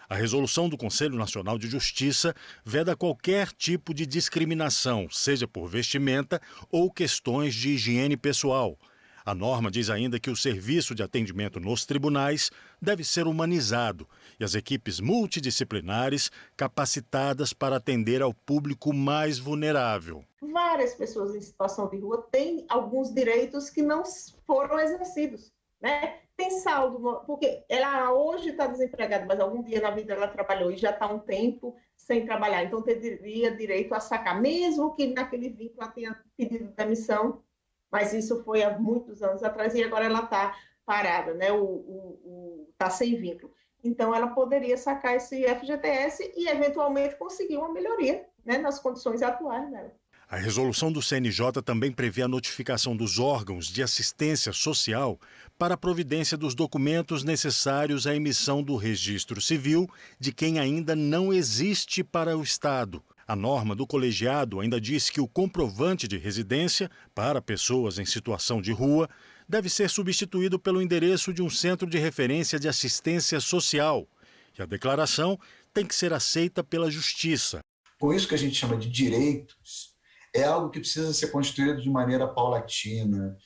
S12: A resolução do Conselho Nacional de Justiça veda qualquer tipo de discriminação, seja por vestimenta ou questões de higiene pessoal. A norma diz ainda que o serviço de atendimento nos tribunais deve ser humanizado e as equipes multidisciplinares capacitadas para atender ao público mais vulnerável.
S13: Várias pessoas em situação de rua têm alguns direitos que não foram exercidos, né? Tem saldo, porque ela hoje está desempregada, mas algum dia na vida ela trabalhou e já está um tempo sem trabalhar, então teria direito a sacar, mesmo que naquele vínculo ela tenha pedido demissão, mas isso foi há muitos anos atrás e agora ela está parada, né? Está sem vínculo. Então ela poderia sacar esse FGTS e eventualmente conseguir uma melhoria, né, nas condições atuais dela.
S12: A resolução do CNJ também prevê a notificação dos órgãos de assistência social para a providência dos documentos necessários à emissão do registro civil de quem ainda não existe para o Estado. A norma do colegiado ainda diz que o comprovante de residência para pessoas em situação de rua deve ser substituído pelo endereço de um centro de referência de assistência social. E a declaração tem que ser aceita pela Justiça.
S14: Com isso que a gente chama de direitos, é algo que precisa ser construído de maneira paulatina,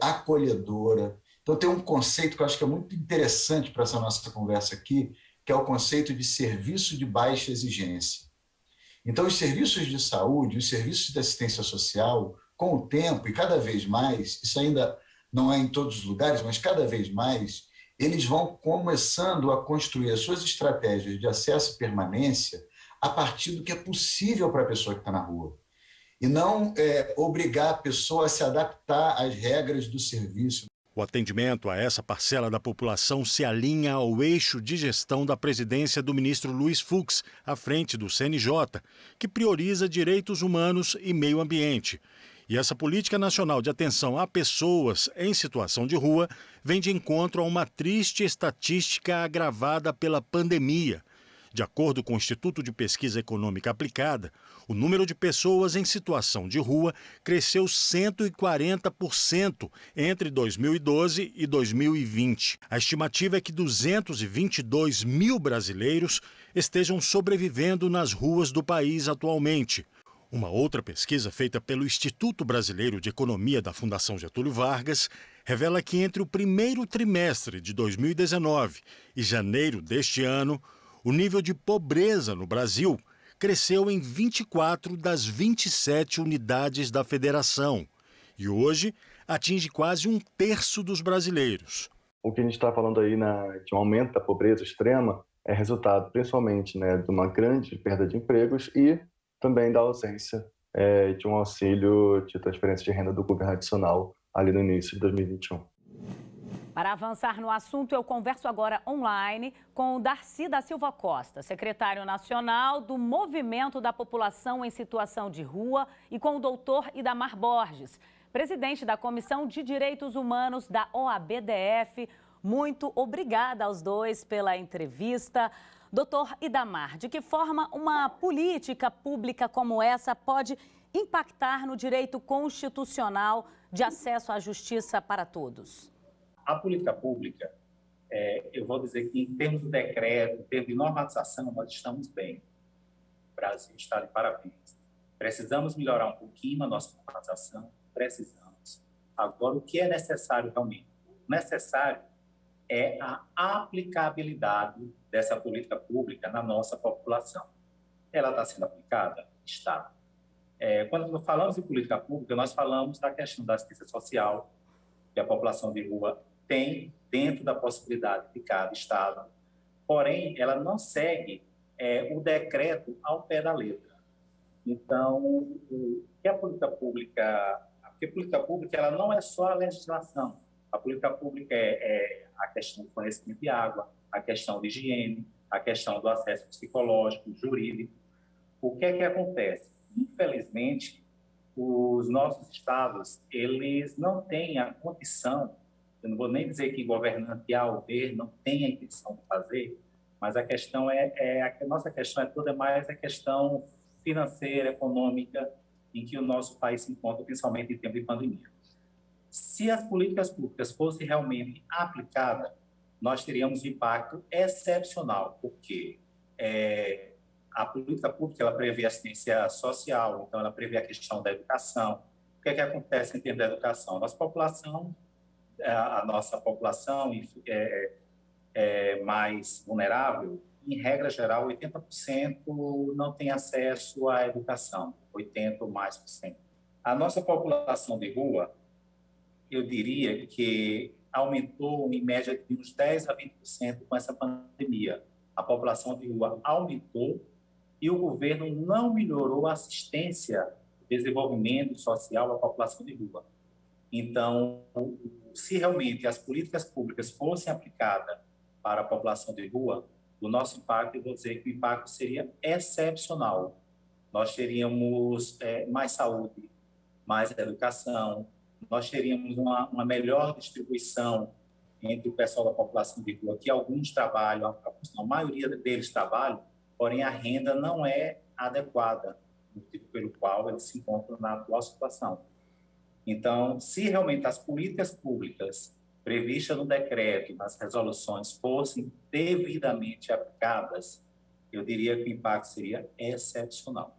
S14: acolhedora. Então tem um conceito que eu acho que é muito interessante para essa nossa conversa aqui, que é o conceito de serviço de baixa exigência. Então os serviços de saúde, os serviços de assistência social, com o tempo e cada vez mais, isso ainda não é em todos os lugares, mas cada vez mais, eles vão começando a construir as suas estratégias de acesso e permanência a partir do que é possível para a pessoa que está na rua. E não obrigar a pessoa a se adaptar às regras do serviço.
S12: O atendimento a essa parcela da população se alinha ao eixo de gestão da presidência do ministro Luiz Fux, à frente do CNJ, que prioriza direitos humanos e meio ambiente. E essa Política Nacional de Atenção a Pessoas em Situação de Rua vem de encontro a uma triste estatística agravada pela pandemia. De acordo com o Instituto de Pesquisa Econômica Aplicada, o número de pessoas em situação de rua cresceu 140% entre 2012 e 2020. A estimativa é que 222 mil brasileiros estejam sobrevivendo nas ruas do país atualmente. Uma outra pesquisa feita pelo Instituto Brasileiro de Economia da Fundação Getúlio Vargas revela que entre o primeiro trimestre de 2019 e janeiro deste ano, o nível de pobreza no Brasil cresceu em 24 das 27 unidades da federação e hoje atinge quase 1/3 dos brasileiros.
S15: O que a gente está falando aí de um aumento da pobreza extrema é resultado principalmente, né, de uma grande perda de empregos e também da ausência de um auxílio de transferência de renda do governo adicional ali no início de 2021.
S11: Para avançar no assunto, eu converso agora online com o Darcy da Silva Costa, secretário nacional do Movimento da População em Situação de Rua, e com o doutor Idamar Borges, presidente da Comissão de Direitos Humanos da OAB-DF. Muito obrigada aos dois pela entrevista. Doutor Idamar, de que forma uma política pública como essa pode impactar no direito constitucional de acesso à justiça para todos?
S16: A política pública, eu vou dizer que em termos de decreto, em termos de normatização, nós estamos bem. O Brasil está de parabéns. Precisamos melhorar um pouquinho a nossa normatização, precisamos. Agora, o que é necessário realmente? O necessário é a aplicabilidade dessa política pública na nossa população. Ela está sendo aplicada? Está. Quando falamos em política pública, nós falamos da questão da assistência social, que a população de rua tem dentro da possibilidade de cada estado, porém, ela não segue o decreto ao pé da letra. Então, o que a política pública... Porque a política pública ela não é só a legislação. A política pública é a questão do fornecimento de água, a questão de higiene, a questão do acesso psicológico, jurídico. O que é que acontece? Infelizmente, os nossos estados, eles não têm a condição, eu não vou nem dizer que governante A ou B não tem a intenção de fazer, mas a questão a nossa questão é toda mais a questão financeira, econômica, em que o nosso país se encontra, principalmente em tempo de pandemia. Se as políticas públicas fossem realmente aplicadas, nós teríamos um impacto excepcional, porque a política pública ela prevê assistência social, então ela prevê a questão da educação. O que é que acontece em termos da educação? A nossa população é mais vulnerável, em regra geral, 80% não tem acesso à educação, 80% ou mais por cento. A nossa população de rua, eu diria que aumentou em média de uns 10% a 20% com essa pandemia. A população de rua aumentou e o governo não melhorou a assistência, desenvolvimento social à população de rua. Então, se realmente as políticas públicas fossem aplicadas para a população de rua, o nosso impacto, eu vou dizer que o impacto seria excepcional. Nós teríamos mais saúde, mais educação, nós teríamos uma melhor distribuição entre o pessoal da população de rua, que alguns trabalham, a maioria deles trabalham, porém a renda não é adequada, motivo pelo qual eles se encontram na atual situação. Então, se realmente as políticas públicas previstas no decreto, nas resoluções, fossem devidamente aplicadas, eu diria que o impacto seria excepcional.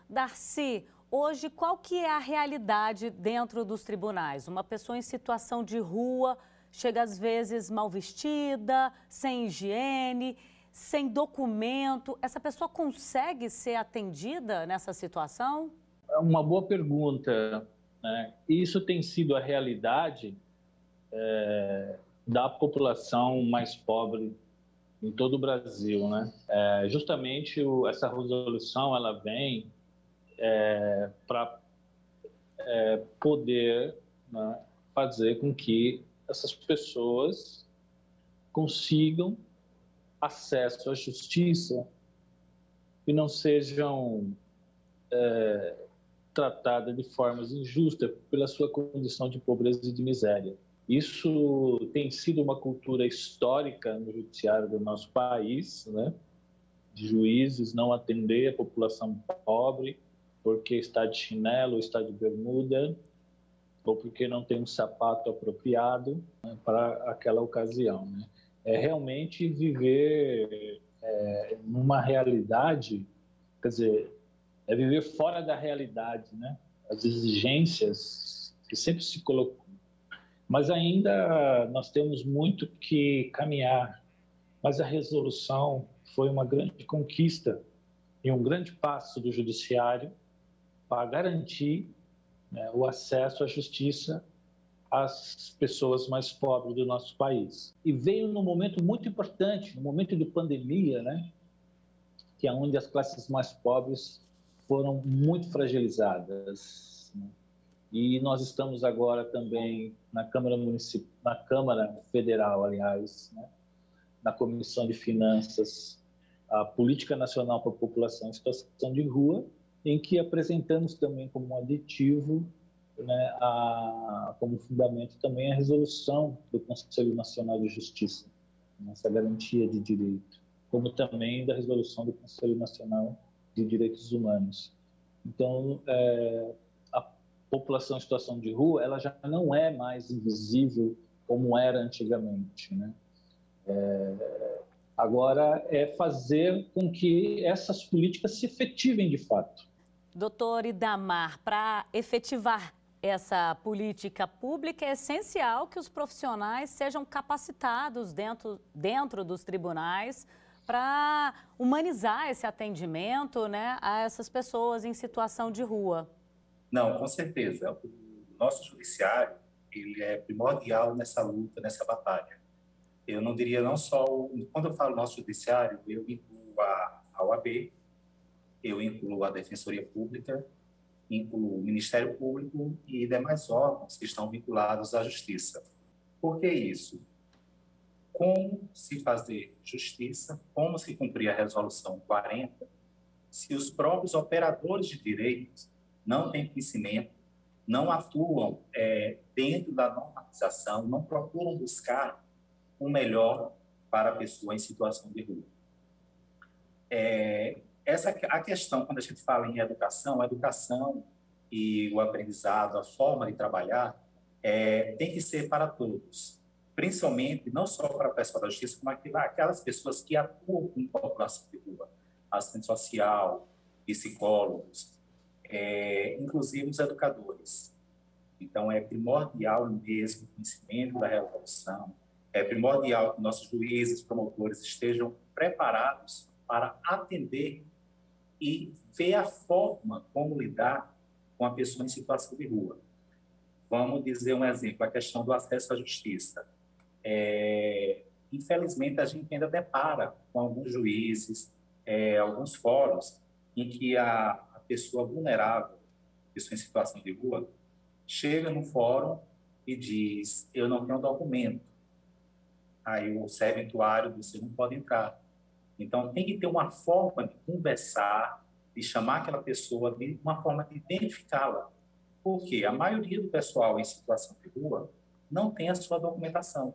S11: Darcy, hoje qual que é a realidade dentro dos tribunais? Uma pessoa em situação de rua chega às vezes mal vestida, sem higiene, sem documento. Essa pessoa consegue ser atendida nessa situação?
S17: É uma boa pergunta, né? Isso tem sido a realidade da população mais pobre em todo o Brasil, né? Justamente essa resolução ela vem para poder, né, fazer com que essas pessoas consigam acesso à justiça e não sejam tratadas de formas injustas pela sua condição de pobreza e de miséria. Isso tem sido uma cultura histórica no judiciário do nosso país, né? De juízes não atender a população pobre porque está de chinelo, está de bermuda, ou porque não tem um sapato apropriado, né, para aquela ocasião, né? É realmente viver numa realidade, quer dizer, é viver fora da realidade, né? As exigências que sempre se colocou. Mas ainda nós temos muito que caminhar. Mas a resolução foi uma grande conquista e um grande passo do judiciário para garantir, né, o acesso à justiça às pessoas mais pobres do nosso país. E veio num momento muito importante, no momento de pandemia, né, que é onde as classes mais pobres foram muito fragilizadas, né? E nós estamos agora também na Câmara Federal, aliás, né, na Comissão de Finanças, a Política Nacional para a População em Situação de Rua, em que apresentamos também como aditivo, né, como fundamento também a resolução do Conselho Nacional de Justiça, essa garantia de direito, como também da resolução do Conselho Nacional de Direitos Humanos. Então, a população em situação de rua, ela já não é mais invisível como era antigamente, né? Agora é fazer com que essas políticas se efetivem de fato.
S11: Doutor Idamar, para efetivar essa política pública, é essencial que os profissionais sejam capacitados dentro dos tribunais para humanizar esse atendimento, né, a essas pessoas em situação de rua.
S16: Não, com certeza. O nosso judiciário, ele é primordial nessa luta, nessa batalha. Eu não diria não só... Quando eu falo nosso judiciário, eu incluo a OAB, eu incluo a Defensoria Pública, incluo o Ministério Público e demais órgãos que estão vinculados à Justiça. Por que isso? Como se fazer justiça, como se cumprir a Resolução 40, se os próprios operadores de direitos não têm conhecimento, não atuam dentro da normatização, não procuram buscar o melhor para a pessoa em situação de rua. A questão, quando a gente fala em educação, a educação e o aprendizado, a forma de trabalhar, tem que ser para todos, principalmente não só para a pessoa da justiça, como aquelas pessoas que atuam com população de rua, assistente social, psicólogos, inclusive os educadores. Então, é primordial mesmo o conhecimento da resolução, é primordial que nossos juízes, promotores estejam preparados para atender e ver a forma como lidar com a pessoa em situação de rua. Vamos dizer um exemplo, a questão do acesso à justiça. Infelizmente, a gente ainda depara com alguns juízes, alguns fóruns, em que a pessoa vulnerável, pessoa em situação de rua, chega no fórum e diz: eu não tenho documento. Aí o serventuário, você não pode entrar. Então, tem que ter uma forma de conversar, de chamar aquela pessoa, de uma forma de identificá-la. Porque a maioria do pessoal em situação de rua não tem a sua documentação.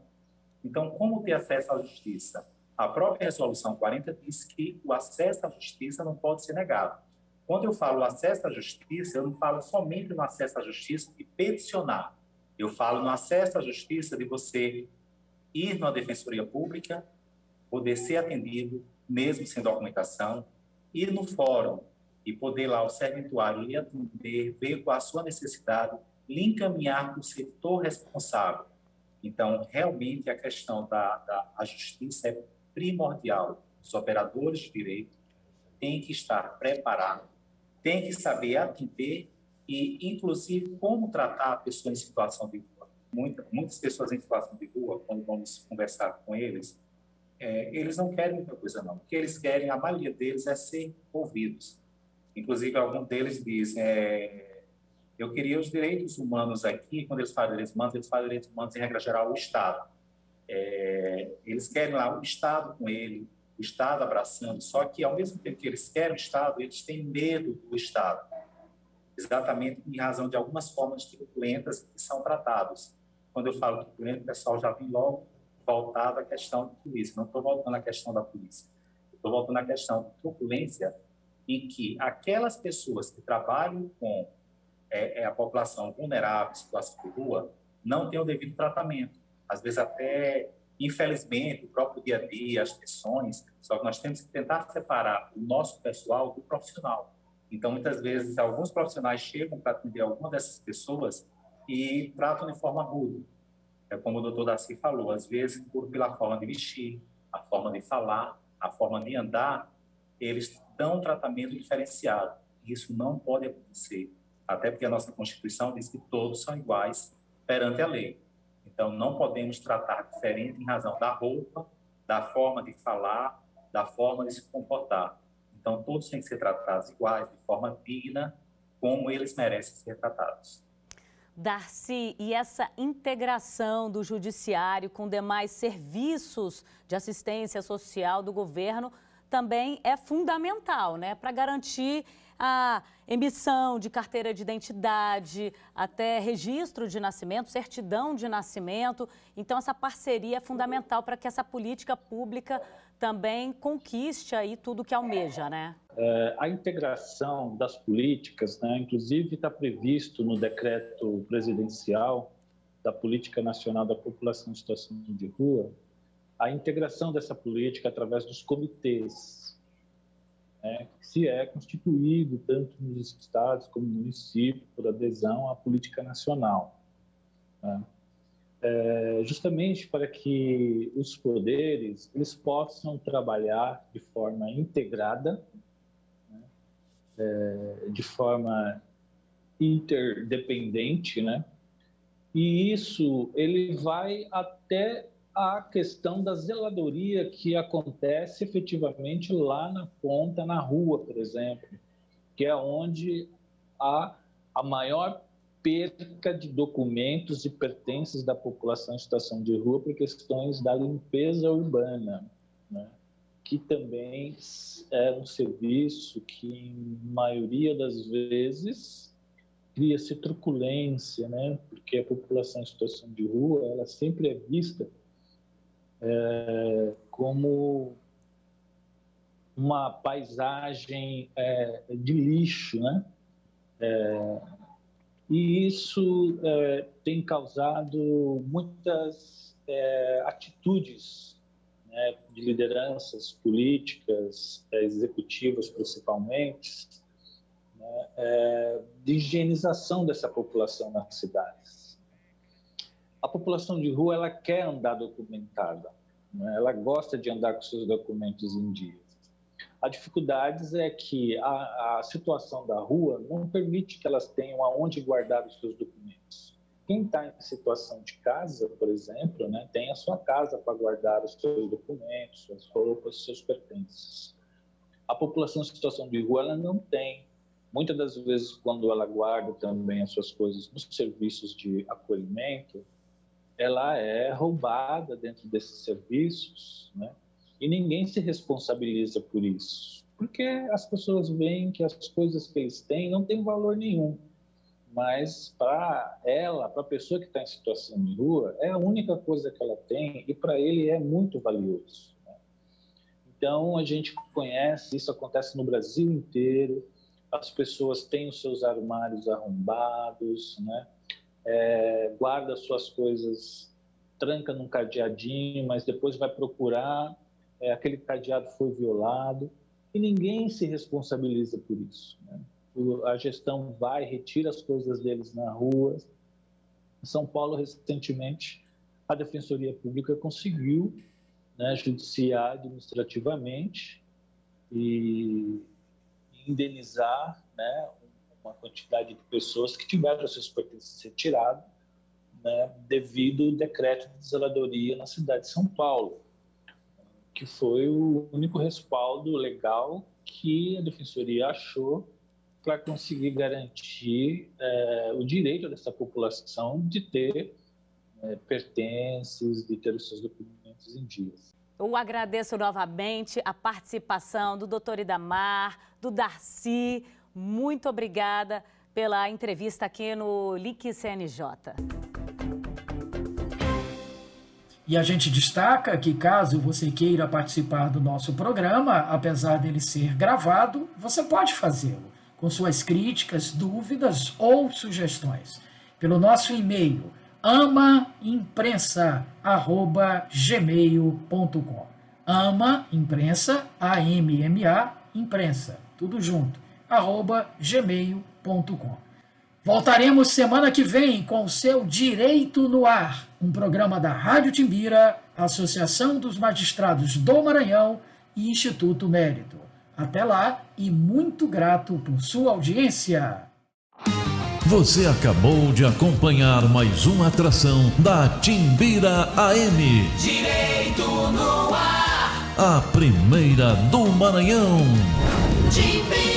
S16: Então, como ter acesso à justiça? A própria Resolução 40 diz que o acesso à justiça não pode ser negado. Quando eu falo acesso à justiça, eu não falo somente no acesso à justiça de peticionar. Eu falo no acesso à justiça de você ir na Defensoria Pública, poder ser atendido, mesmo sem documentação, ir no fórum e poder lá o serventuário lhe atender, ver qual a sua necessidade, lhe encaminhar para o setor responsável. Então, realmente, a questão da justiça é primordial. Os operadores de direito têm que estar preparados, têm que saber atender e, inclusive, como tratar a pessoa em situação de rua. Muitas pessoas em situação de rua, quando vamos conversar com eles, eles não querem muita coisa, não. O que eles querem, a maioria deles, é ser ouvidos. Inclusive, alguns deles dizem, eu queria os direitos humanos aqui. Quando eles falam direitos humanos, em regra geral, o Estado. Eles querem lá o Estado com ele, o Estado abraçando, só que, ao mesmo tempo que eles querem o Estado, eles têm medo do Estado, exatamente em razão de algumas formas truculentas que são tratados. Quando eu falo truculento, o pessoal já vem logo voltado à questão da polícia. Não estou voltando à questão da polícia. Estou voltando à questão de truculência, em que aquelas pessoas que trabalham com a população vulnerável, em situação de rua, não têm o devido tratamento. Às vezes até, infelizmente, o próprio dia a dia, as tensões, só que nós temos que tentar separar o nosso pessoal do profissional. Então, muitas vezes, alguns profissionais chegam para atender alguma dessas pessoas e tratam de forma rude. Como o doutor Darcy falou, às vezes, pela forma de vestir, a forma de falar, a forma de andar, eles dão um tratamento diferenciado. Isso não pode acontecer, até porque a nossa Constituição diz que todos são iguais perante a lei. Então, não podemos tratar diferente em razão da roupa, da forma de falar, da forma de se comportar. Então, todos têm que ser tratados iguais, de forma digna, como eles merecem ser tratados.
S11: Darcy, e essa integração do judiciário com demais serviços de assistência social do governo também é fundamental, né, para garantir a emissão de carteira de identidade, até registro de nascimento, certidão de nascimento. Então, essa parceria é fundamental para que essa política pública também conquiste aí tudo que almeja, né?
S17: A integração das políticas, né, inclusive está previsto no decreto presidencial da Política Nacional da População em Situação de Rua, a integração dessa política através dos comitês, né, que se é constituído tanto nos estados como no município por adesão à política nacional, né? Justamente para que os poderes eles possam trabalhar de forma integrada, de forma interdependente, né? E isso ele vai até a questão da zeladoria que acontece efetivamente lá na ponta, na rua, por exemplo, que é onde há a maior perca de documentos e pertences da população em situação de rua por questões da limpeza urbana, né? Que também é um serviço que, em maioria das vezes, cria-se truculência, né? Porque a população em situação de rua, ela sempre é vista como uma paisagem de lixo, né? E isso tem causado muitas atitudes, né, de lideranças políticas, executivas principalmente, né, de higienização dessa população nas cidades. A população de rua ela quer andar documentada, né? Ela gosta de andar com seus documentos em dia. A dificuldade é que a situação da rua não permite que elas tenham aonde guardar os seus documentos. Quem está em situação de casa, por exemplo, né, tem a sua casa para guardar os seus documentos, suas roupas, seus pertences. A população em situação de rua ela não tem. Muitas das vezes, quando ela guarda também as suas coisas nos serviços de acolhimento, ela é roubada dentro desses serviços, né? E ninguém se responsabiliza por isso, porque as pessoas veem que as coisas que eles têm não têm valor nenhum, mas para ela, para a pessoa que está em situação de rua, é a única coisa que ela tem e para ele é muito valioso, né? Então, a gente conhece, isso acontece no Brasil inteiro, as pessoas têm os seus armários arrombados, né? Guarda suas coisas, tranca num cadeadinho, mas depois vai procurar, aquele cadeado foi violado, e ninguém se responsabiliza por isso, né? A gestão vai, retira as coisas deles na rua. Em São Paulo, recentemente, a Defensoria Pública conseguiu, né, judiciar administrativamente e indenizar, né, uma quantidade de pessoas que tiveram seus pertences retirados, né, devido ao decreto de zeladoria na cidade de São Paulo, que foi o único respaldo legal que a Defensoria achou para conseguir garantir o direito dessa população de ter pertences, de ter os seus documentos em dias.
S11: Eu agradeço novamente a participação do Dr. Idamar, do Darcy. Muito obrigada pela entrevista aqui no Link CNJ.
S3: E a gente destaca que caso você queira participar do nosso programa, apesar dele ser gravado, você pode fazê-lo com suas críticas, dúvidas ou sugestões pelo nosso e-mail amaimprensa@gmail.com. Amaimprensa, AMMA, imprensa, tudo junto, @gmail.com. Voltaremos semana que vem com o seu Direito no Ar, um programa da Rádio Timbira, Associação dos Magistrados do Maranhão e Instituto Mérito. Até lá e muito grato por sua audiência.
S1: Você acabou de acompanhar mais uma atração da Timbira AM.
S2: Direito no ar.
S1: A primeira do Maranhão.
S2: Timbira.